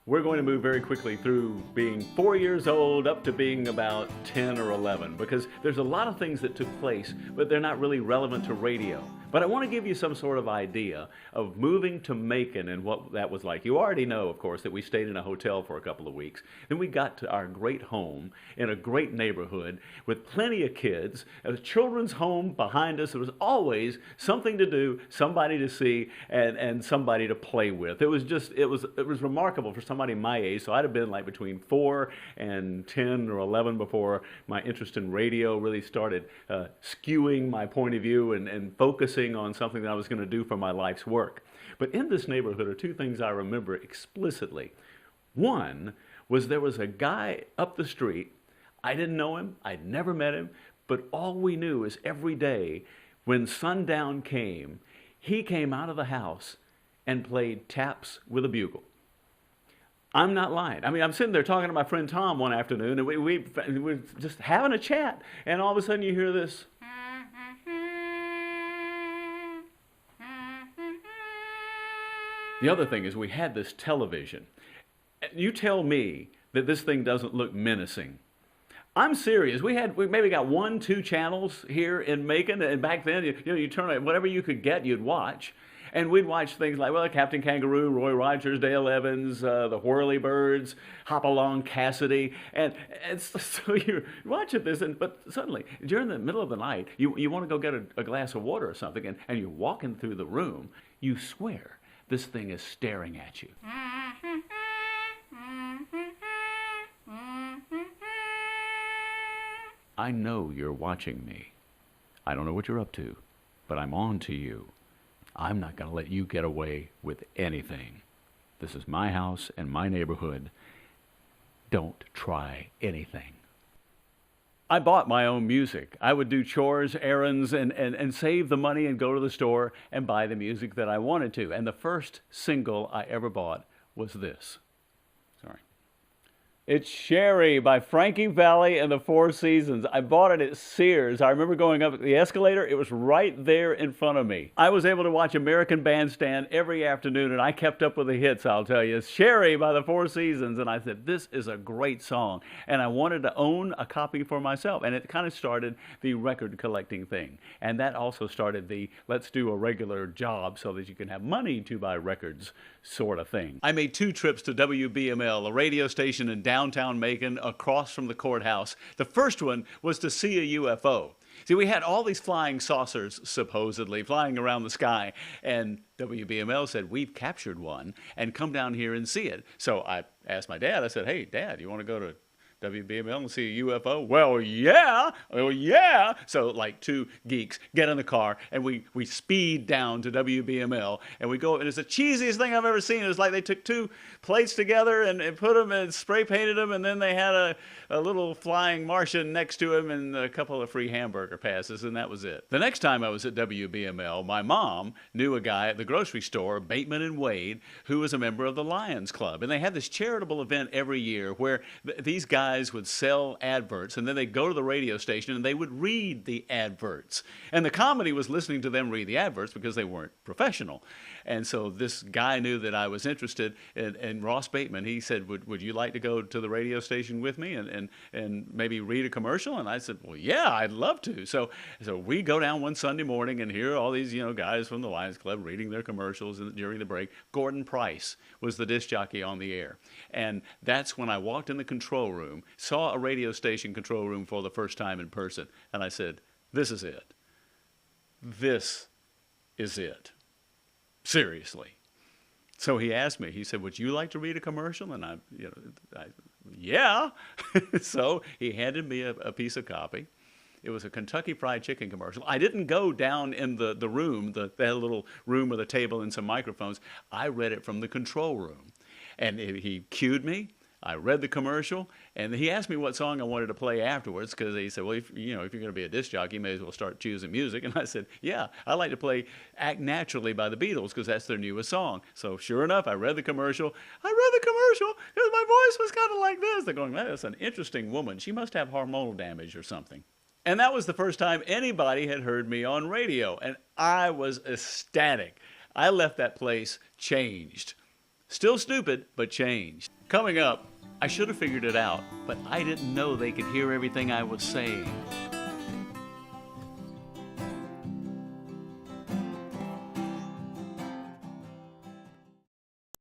We're going to move very quickly through being 4 years old up to being about 10 or 11 because there's a lot of things that took place, but they're not really relevant to radio. But I want to give you some sort of idea of moving to Macon and what that was like. You already know, of course, that we stayed in a hotel for a couple of weeks. Then we got to our great home in a great neighborhood with plenty of kids, a children's home behind us. There was always something to do, somebody to see, and somebody to play with. It was remarkable for somebody my age. So I'd have been like between 4 and 10 or 11 before my interest in radio really started skewing my point of view and focusing on something that I was going to do for my life's work. But in this neighborhood are two things I remember explicitly. One was there was a guy up the street. I didn't know him. I'd never met him. But all we knew is every day when sundown came, he came out of the house and played taps with a bugle. I'm not lying. I mean, I'm sitting there talking to my friend Tom one afternoon, and we were just having a chat, and all of a sudden you hear this. The other thing is we had this television. You tell me that this thing doesn't look menacing. I'm serious. We maybe got 1, 2 channels here in Macon, and back then, you turn it, whatever you could get, you'd watch. And we'd watch things like, well, Captain Kangaroo, Roy Rogers, Dale Evans, the Whirlybirds, Hopalong Cassidy. And so you're watching this, but suddenly, during the middle of the night, you want to go get a glass of water or something, and you're walking through the room, you swear this thing is staring at you. I know you're watching me. I don't know what you're up to, but I'm on to you. I'm not going to let you get away with anything. This is my house and my neighborhood. Don't try anything. I bought my own music. I would do chores, errands, and save the money and go to the store and buy the music that I wanted to. And the first single I ever bought was this. Sorry. It's Sherry by Frankie Valli and the Four Seasons. I bought it at Sears. I remember going up the escalator. It was right there in front of me. I was able to watch American Bandstand every afternoon, and I kept up with the hits, I'll tell you. It's Sherry by the Four Seasons. And I said, this is a great song. And I wanted to own a copy for myself. And it kind of started the record collecting thing. And that also started the let's do a regular job so that you can have money to buy records sort of thing. I made 2 trips to WBML, a radio station in downtown Macon across from the courthouse. The first one was to see a UFO. See, we had all these flying saucers, supposedly, flying around the sky, and WBML said, we've captured one, and come down here and see it. So I asked my dad, I said, hey, Dad, you want to go to WBML and see a UFO? Well, yeah. So like 2 geeks get in the car and we speed down to WBML and we go, and it's the cheesiest thing I've ever seen. It's like they took 2 plates together and put them and spray painted them, and then they had a little flying Martian next to him and a couple of free hamburger passes, and that was it. The next time I was at WBML, my mom knew a guy at the grocery store, Bateman and Wade, who was a member of the Lions Club, and they had this charitable event every year where these guys would sell adverts, and then they'd go to the radio station and they would read the adverts. And the comedy was listening to them read the adverts because they weren't professional. And so this guy knew that I was interested, and Ross Bateman, he said, would you like to go to the radio station with me and maybe read a commercial? And I said, well, yeah, I'd love to. So we go down one Sunday morning and hear all these guys from the Lions Club reading their commercials during the break. Gordon Price was the disc jockey on the air. And that's when I walked in the control room, saw a radio station control room for the first time in person, and I said, this is it. This is it. Seriously. So he asked me, he said, would you like to read a commercial? And I yeah. So he handed me a piece of copy. It was a Kentucky Fried Chicken commercial. I didn't go down in the room, that little room with a table and some microphones. I read it from the control room. And he cued me. I read the commercial, and he asked me what song I wanted to play afterwards, because he said, well, if you're going to be a disc jockey, you may as well start choosing music. And I said, yeah, I like to play Act Naturally by the Beatles, because that's their newest song. So sure enough, I read the commercial. Because my voice was kind of like this. They're going, man, that's an interesting woman. She must have hormonal damage or something. And that was the first time anybody had heard me on radio, and I was ecstatic. I left that place changed. Still stupid, but changed. Coming up, I should have figured it out, but I didn't know they could hear everything I was saying.